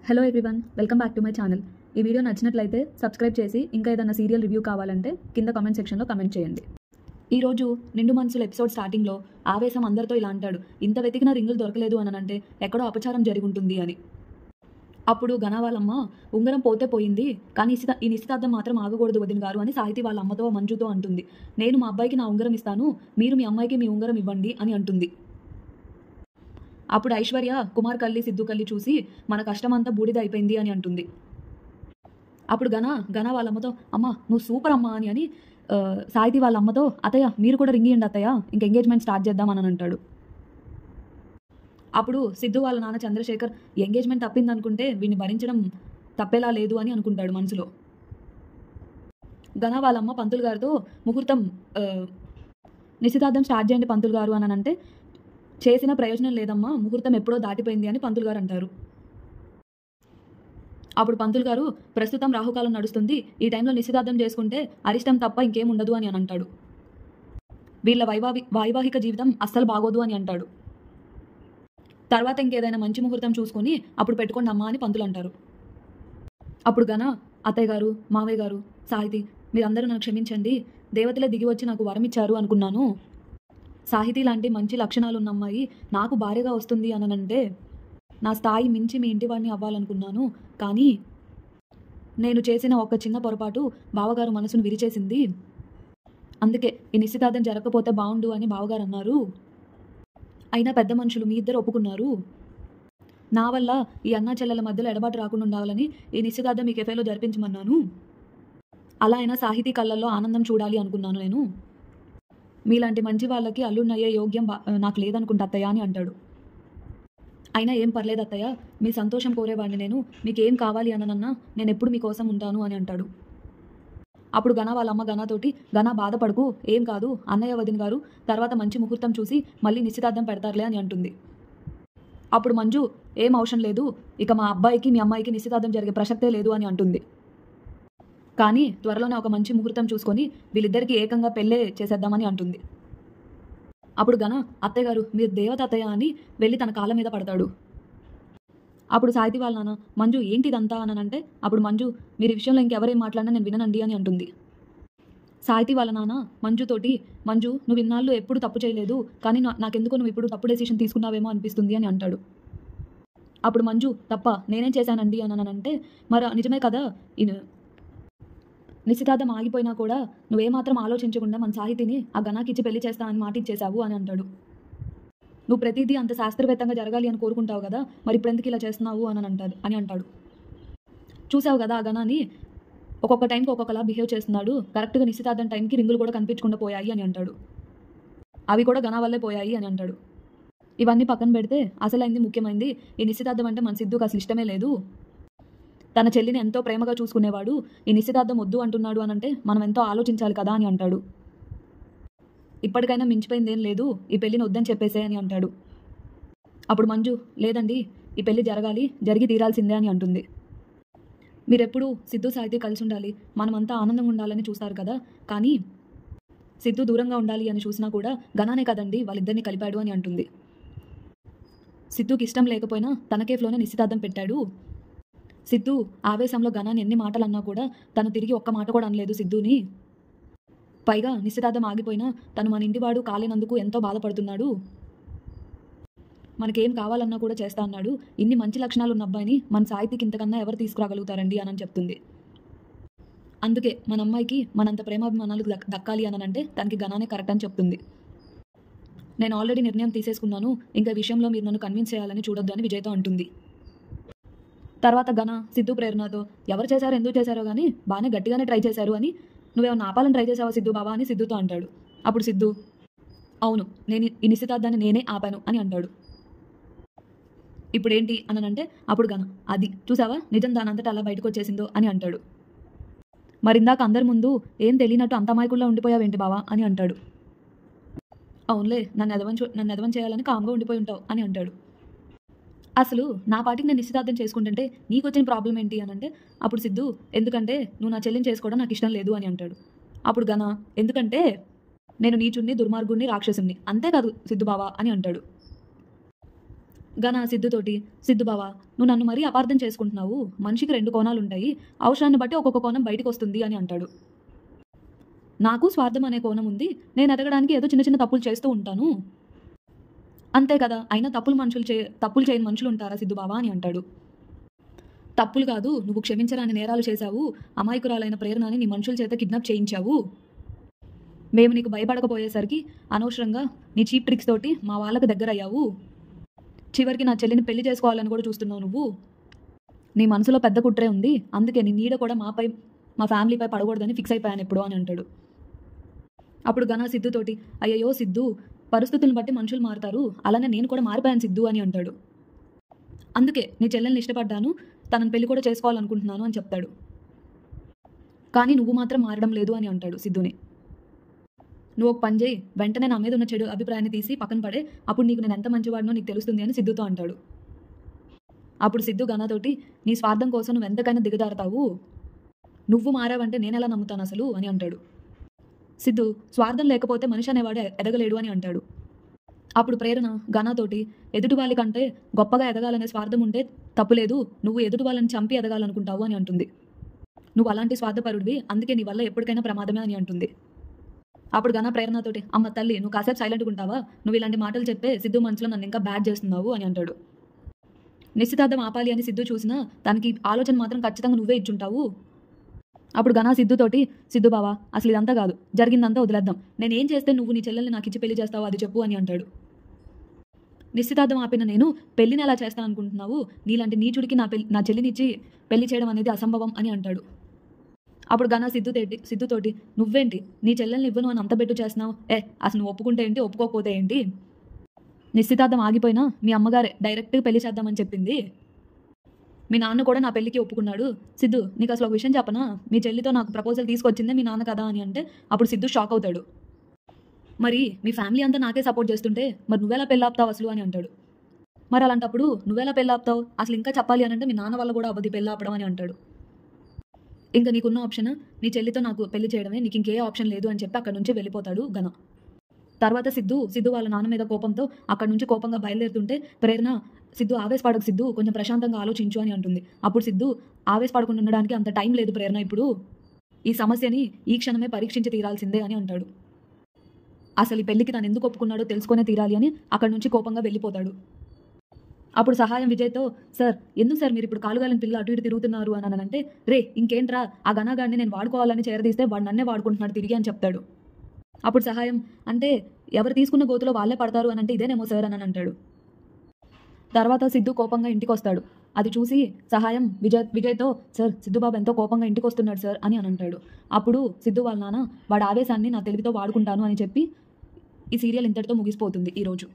Hello everyone, welcome back to my channel. ఈ video నచ్చినట్లయితే subscribe చేసి ఇంకా ఏదైనా సీరియల్ రివ్యూ కావాలంటే కింద కామెంట్ సెక్షన్లో కామెంట్ చేయండి. ఈరోజు నిండు మనసుల ఎపిసోడ్ స్టార్టింగ్లో ఆవేశం అందరితో ఇలా అంటాడు, ఇంత వెతికినా రింగులు దొరకలేదు అనంటే ఎక్కడో అపచారం జరిగి ఉంటుంది అని. అప్పుడు ఘనా వాళ్ళమ్మ ఉంగరం పోతే పోయింది, కానీ ఈ నిశ్చితార్థం మాత్రం ఆగకూడదు వదిన గారు అని సాహితి వాళ్ళ అమ్మతో మంజుతో అంటుంది. నేను మా అబ్బాయికి నా ఉంగరం ఇస్తాను, మీరు మీ అమ్మాయికి మీ ఉంగరం ఇవ్వండి అని అంటుంది. అప్పుడు ఐశ్వర్య కుమార్ కల్లి సిద్ధు కల్లి చూసి మన కష్టమంతా బూడిద అయిపోయింది అని అంటుంది. అప్పుడు ఘనా వాళ్ళ అమ్మతో అమ్మ నువ్వు సూపర్ అమ్మ అని సాహితి వాళ్ళ అమ్మతో అత్తయ్య మీరు కూడా రింగ్ ఇవ్వండి అత్తయ్య, ఇంక ఎంగేజ్మెంట్ స్టార్ట్ చేద్దామని అంటాడు. అప్పుడు సిద్ధు వాళ్ళ నాన్న చంద్రశేఖర్ ఎంగేజ్మెంట్ తప్పింది అనుకుంటే వీడిని భరించడం తప్పేలా లేదు అని అనుకుంటాడు మనసులో. ఘనా వాళ్ళమ్మ పంతులు గారితో ముహూర్తం నిశ్చితార్థం స్టార్ట్ చేయండి పంతులు గారు అని అంటే చేసిన ప్రయోజనం లేదమ్మా, ముహూర్తం ఎప్పుడో దాటిపోయింది అని పంతులు గారు అంటారు. అప్పుడు పంతులు గారు ప్రస్తుతం రాహుకాలం నడుస్తుంది, ఈ టైంలో నిశ్చితార్థం చేసుకుంటే అరిష్టం తప్ప ఇంకేం ఉండదు అని అంటాడు. వీళ్ళ వైవాహిక జీవితం అస్సలు బాగోదు అని అంటాడు. తర్వాత ఇంకేదైనా మంచి ముహూర్తం చూసుకొని అప్పుడు పెట్టుకోండి అమ్మా అని పంతులు అంటారు. అప్పుడు అత్తయ్య గారు, మావయ్య గారు, సాహితి మీరందరూ నన్ను క్షమించండి, దేవతలే దిగి వచ్చి నాకు వరం ఇచ్చారు అనుకున్నాను. సాహితీ లాంటి మంచి లక్షణాలు ఉన్న అమ్మాయి నాకు భార్యగా వస్తుంది అనంటే నా స్థాయి మించి మీ ఇంటి వాడిని అవ్వాలనుకున్నాను, కానీ నేను చేసిన ఒక చిన్న పొరపాటు బావగారు మనసును విరిచేసింది, అందుకే ఈ నిశ్చితార్థం జరగకపోతే బాగుండు అని బావగారు అన్నారు. అయినా పెద్ద మనుషులు మీ ఇద్దరు ఒప్పుకున్నారు. నా వల్ల ఈ అన్నా చెల్లెల మధ్యలో ఎడబాటు రాకుండా ఉండాలని ఈ నిశ్చితార్థం మీ కెఫేలో జరిపించమన్నాను. అలా అయినా సాహితీ కళ్ళల్లో ఆనందం చూడాలి అనుకున్నాను. నేను మీలాంటి మంచి వాళ్ళకి అల్లున్నయ్యే యోగ్యం నాకు లేదనుకుంటా అత్తయ్య అని అంటాడు. అయినా ఏం పర్లేదు అత్తయ్య, మీ సంతోషం కోరేవాడిని నేను, మీకేం కావాలి అనన్నా నేను ఎప్పుడు మీకోసం ఉంటాను అని అంటాడు. అప్పుడు ఘనా వాళ్ళ అమ్మ ఘనాతోటి ఘనా బాధపడుకు, ఏం కాదు అన్నయ్య వదిన గారు తర్వాత మంచి ముహూర్తం చూసి మళ్ళీ నిశ్చితార్థం పెడతారులే అని అంటుంది. అప్పుడు మంజు ఏం అవసరం లేదు, ఇక మా అబ్బాయికి మీ అమ్మాయికి నిశ్చితార్థం జరిగే ప్రసక్తే లేదు అని అంటుంది. కానీ త్వరలోనే ఒక మంచి ముహూర్తం చూసుకొని వీళ్ళిద్దరికీ ఏకంగా పెళ్ళే చేసేద్దామని అంటుంది. అప్పుడు అత్తయ్య గారు మీరు దేవత అత్తయ్య అని వెళ్ళి తన కాళ్ళ మీద పడతాడు. అప్పుడు సాహితి వాళ్ళ నాన్న మంజు ఏంటి ఇదంతా అని అంటే అప్పుడు మంజు మీరు ఈ విషయంలో ఇంకెవరేం మాట్లాడినా నేను విననండి అని అంటుంది. సాహితి వాళ్ళ నాన్న మంజుతోటి మంజు నువ్వు ఇన్నాళ్ళు ఎప్పుడు తప్పు చేయలేదు, కానీ నాకెందుకు నువ్వు ఇప్పుడు తప్పు డెసిషన్ తీసుకున్నావేమో అనిపిస్తుంది అని అంటాడు. అప్పుడు మంజు తప్ప నేనేం చేశానండి అని అంటే మరి నిజమే కదా, నిశ్చితార్థం ఆగిపోయినా కూడా నువ్వేమాత్రం ఆలోచించకుండా మన సాహితిని ఆ ఘనాకి ఇచ్చి పెళ్లి చేస్తానని మాట ఇచ్చేశావు అని అంటాడు. నువ్వు ప్రతిదీ అంత శాస్త్రవేత్తంగా జరగాలి అని కోరుకుంటావు కదా, మరి ఇప్పుడు ఎందుకు ఇలా చేస్తున్నావు అని అంటాడు. చూసావు కదా ఆ ఘనాని ఒక్కొక్క టైంకి ఒక్కొక్కలా బిహేవ్ చేస్తున్నాడు, కరెక్ట్గా నిశ్చితార్థం టైంకి రింగులు కూడా కనిపించకుండా పోయాయి అని అంటాడు. అవి కూడా ఘనా వల్లే పోయాయి అని అంటాడు. ఇవన్నీ పక్కన పెడితే అసలైంది ముఖ్యమైనది, ఈ నిశ్చితార్థం అంటే మన సిద్ధుకు అసలు ఇష్టమే లేదు. తన చెల్లిని ఎంతో ప్రేమగా చూసుకునేవాడు, ఈ నిశ్చితార్థం వద్దు అంటున్నాడు అనంటే మనం ఎంతో ఆలోచించాలి కదా అని అంటాడు. ఇప్పటికైనా మించిపోయింది ఏం లేదు, ఈ పెళ్లిని వద్దని చెప్పేసే అని అంటాడు. అప్పుడు మంజు లేదండి ఈ పెళ్లి జరగాలి, జరిగి తీరాల్సిందే అని అంటుంది. మీరెప్పుడు సిద్ధు సాహితి కలిసి ఉండాలి, మనమంతా ఆనందంగా ఉండాలని చూస్తారు కదా, కానీ సిద్ధు దూరంగా ఉండాలి అని చూసినా కూడా ఘనానే కదండి వాళ్ళిద్దరిని కలిపాడు అని అంటుంది. సిద్ధుకి ఇష్టం లేకపోయినా తన కేఫ్లోనే నిశ్చితార్థం పెట్టాడు. సిద్ధు ఆవేశంలో ఘనాన్ని ఎన్ని మాటలు అన్నా కూడా తను తిరిగి ఒక్క మాట కూడా అనలేదు సిద్ధుని. పైగా నిశ్చితార్థం ఆగిపోయినా తను మన ఇంటివాడు కాలేనందుకు ఎంతో బాధపడుతున్నాడు. మనకేం కావాలన్నా కూడా చేస్తా అన్నాడు, ఇన్ని మంచి లక్షణాలు ఉన్న అబ్బాయిని మన సాహితికి ఇంతకన్నా ఎవరు తీసుకురాగలుగుతారండి అని చెప్తుంది. అందుకే మన అమ్మాయికి మనంత ప్రేమాభిమానాలు దక్కాలి అంటే తనకి ఘనానే కరెక్ట్ అని చెప్తుంది. నేను ఆల్రెడీ నిర్ణయం తీసేసుకున్నాను, ఇంకా విషయంలో మీరు నన్ను కన్విన్స్ చేయాలని చూడొద్దు అని విజయ్తో అంటుంది. తర్వాత సిద్ధు ప్రేరణతో ఎవరు చేశారో ఎందుకు చేశారో కానీ బాగానే గట్టిగానే ట్రై చేశారు అని, నువ్వేమన్నా ఆపాలని ట్రై చేసావా సిద్ధు బాబా అని సిద్ధుతో అంటాడు. అప్పుడు సిద్ధు అవును నేను ఈ నిశ్చితార్థాన్ని నేనే ఆపాను అని అంటాడు. ఇప్పుడేంటి అంటే అప్పుడు అది చూసావా నిజం దానంతటా అలా బయటకు వచ్చేసిందో అని అంటాడు. మరిందాక అందరి ముందు ఏం తెలియనట్టు అంత అమాయకుల్లా ఉండిపోయావేంటి బావా అని అంటాడు. అవునులే నన్ను ఎదవం చేయాలని కామ్గా ఉండిపోయి ఉంటావు అని అంటాడు. అసలు నా పాటికి నేను నిశ్చితార్థం చేసుకుంటుంటే నీకు వచ్చిన ప్రాబ్లం ఏంటి అంటే అప్పుడు సిద్ధు ఎందుకంటే నువ్వు నా చెల్లిని చేసుకోవడం నాకు ఇష్టం లేదు అని అంటాడు. అప్పుడు ఎందుకంటే నేను నీచుణ్ణి దుర్మార్గుణ్ణి రాక్షసుణ్ణి అంతేకాదు సిద్ధు బావా అని అంటాడు. గన సిద్ధుతోటి, సిద్ధు బావా, నువ్వు నన్ను మరీ అపార్థం చేసుకుంటున్నావు. మనిషికి 2 కోణాలు ఉంటాయి. అవసరాన్ని బట్టి ఒక్కొక్క కోణం బయటకు వస్తుంది అని అంటాడు. నాకు స్వార్థం అనే కోణం ఉంది. నేను ఎదగడానికి ఏదో చిన్న చిన్న తప్పులు చేస్తూ ఉంటాను. అంతే కదా, అయినా తప్పులు చేయని మనుషులు ఉంటారా సిద్ధు బావా అని అంటాడు. తప్పులు కాదు, నువ్వు క్షమించరాని నేరాలు చేశావు. అమాయకురాలైన ప్రేరణని నీ మనుషుల చేత కిడ్నాప్ చేయించావు. మేము నీకు భయపడకపోయేసరికి అనవసరంగా నీ చీప్ ట్రిక్స్ తోటి మా వాళ్ళకు దగ్గరయ్యావు. చివరికి నా చెల్లిని పెళ్లి చేసుకోవాలని కూడా చూస్తున్నావు నువ్వు. నీ మనసులో పెద్ద కుట్రే ఉంది. అందుకే నీ నీడ కూడా మా ఫ్యామిలీపై పడకూడదని ఫిక్స్ అయిపోయాను ఎప్పుడో అని అంటాడు. అప్పుడు గన సిద్ధుతోటి, అయ్యయ్యో సిద్ధు, పరిస్థితులను బట్టి మనుషులు మారుతారు. అలానే నేను కూడా మారిపోయాను సిద్ధు అని అంటాడు. అందుకే నీ చెల్లెల్ని ఇష్టపడ్డాను, తనని పెళ్లి కూడా చేసుకోవాలనుకుంటున్నాను అని చెప్తాడు. కానీ నువ్వు మాత్రం మారడం లేదు అని అంటాడు సిద్ధుని. నువ్వు ఒక పని చేయి, వెంటనే నా మీద ఉన్న చెడు అభిప్రాయాన్ని తీసి పక్కన పడే, అప్పుడు నీకు నేను ఎంత మంచివాడినో నీకు తెలుస్తుంది అని సిద్ధుతో అంటాడు. అప్పుడు సిద్ధు గనాతోటి, నీ స్వార్థం కోసం నువ్వు ఎంతకైనా దిగజారుతావు. నువ్వు మారావంటే నేనెలా నమ్ముతాను అసలు అని అంటాడు. సిద్ధు, స్వార్థం లేకపోతే మనిషి అనేవాడు ఎదగలేడు అని అంటాడు. అప్పుడు ప్రేరణ గనాతోటి, ఎదుటి వాళ్ళ కంటే గొప్పగా ఎదగాలనే స్వార్థం ఉంటే తప్పులేదు, నువ్వు ఎదుటి వాళ్ళని చంపి ఎదగాలనుకుంటావు అని అంటుంది. నువ్వు అలాంటి స్వార్థపరుడివి, అందుకే నీ వల్ల ఎప్పటికైనా ప్రమాదమే అని అంటుంది. అప్పుడు గన ప్రేరణతోటి, అమ్మ తల్లి, నువ్వు కాసేపు సైలెంట్గా ఉంటావా? నువ్వు ఇలాంటి మాటలు చెప్తే సిద్ధు మనసులో నన్ను ఇంకా బ్యాడ్ చేస్తున్నావు అని అంటాడు. నిశ్చితార్థం ఆపాలి అని సిద్ధు చూసినా దానికి ఆలోచన మాత్రం ఖచ్చితంగా నువ్వే ఇచ్చుంటావు. అప్పుడు గనా సిద్ధుతోటి, సిద్ధు బావా, అసలు ఇదంతా కాదు, జరిగిందంతా వదిలేద్దాం. నేనేం చేస్తే నువ్వు నీ చెల్లెల్ని నాకు ఇచ్చి పెళ్లి చేస్తావు అది చెప్పు అని అంటాడు. నిశ్చితార్థం ఆపిన నేను పెళ్లిని ఎలా చేస్తాను అనుకుంటున్నావు? నీలాంటి నీచుడికి నా చెల్లినిచ్చి పెళ్లి చేయడం అనేది అసంభవం అని అంటాడు. అప్పుడు గనా సిద్ధుతోటి, నువ్వేంటి నీ చెల్లెల్ని ఇవ్వను అని అంత బెట్టు చేస్తున్నావు? అసలు నువ్వు ఒప్పుకుంటే ఏంటి, ఒప్పుకోకపోతే ఏంటి? నిశ్చితార్థం ఆగిపోయినా మీ అమ్మగారే డైరెక్ట్ పెళ్లి చేద్దామని చెప్పింది. మీ నాన్న కూడా నా పెళ్లికి ఒప్పుకున్నాడు. సిద్ధు, నీకు అసలు ఒక విషయం చెప్పనా? మీ చెల్లితో నాకు ప్రపోజల్ తీసుకొచ్చిందే మీ నాన్న కదా అని అంటే అప్పుడు సిద్ధు షాక్ అవుతాడు. మరి మీ ఫ్యామిలీ అంతా నాకే సపోర్ట్ చేస్తుంటే మరి నువ్వెలా పెళ్ళాపుతావు అసలు అని అంటాడు. మరి అలాంటప్పుడు నువ్వెలా పెళ్ళాపుతావు? అసలు ఇంకా చెప్పాలి అని అంటే మీ నాన్న వల్ల కూడా అవ్వదు పెళ్ళాపడం అని అంటాడు. ఇంకా నీకున్న ఆప్షన్ నీ చెల్లితో నాకు పెళ్లి చేయడమే, నీకు ఇంకే ఆప్షన్ లేదు అని చెప్పి అక్కడ నుంచి వెళ్ళిపోతాడు గన. తర్వాత సిద్ధు వాళ్ళ నాన్న మీద కోపంతో అక్కడి నుంచి కోపంగా బయలుదేరుతుంటే ప్రేరణ, సిద్ధు ఆవేశపడకు సిద్ధు, కొంచెం ప్రశాంతంగా ఆలోచించు అని అంటుంది. అప్పుడు సిద్ధు, ఆవేశపడకుండా ఉండడానికి అంత టైం లేదు ప్రేరణ, ఇప్పుడు ఈ సమస్యని ఈ క్షణమే పరీక్షించి తీరాల్సిందే అని అంటాడు. అసలు ఈ పెళ్లికి తను ఎందుకు ఒప్పుకున్నాడో తెలుసుకునే తీరాలి అని అక్కడి నుంచి కోపంగా వెళ్ళిపోతాడు. అప్పుడు సహాయం విజయ్తో, సార్ ఎందుకు సార్ మీరు ఇప్పుడు కాలుగాలని పిల్ల అటు ఇటు తిరుగుతున్నారు అని అంటే, రే ఇంకేంట్రా, ఆ గనాగాడిని నేను వాడుకోవాలని చేరదీస్తే వాడు నన్నే వాడుకుంటున్నాడు తిరిగి అని చెప్తాడు. అప్పుడు సహాయం, అంటే ఎవరు తీసుకున్న గోతులో వాళ్ళే పడతారు అని అంటే ఇదేనేమో సార్ అని అంటాడు. తర్వాత సిద్ధు కోపంగా ఇంటికి వస్తాడు. అది చూసి సహాయం విజయ్తో, సార్ సిద్ధుబాబు ఎంతో కోపంగా ఇంటికి వస్తున్నాడు సార్ అని అంటాడు. అప్పుడు సిద్ధు వాళ్ళ నాన్న, వాడి ఆవేశాన్ని నా తెలివితో వాడుకుంటాను అని చెప్పి ఈ సీరియల్ ఇంతటితో ముగిసిపోతుంది ఈరోజు.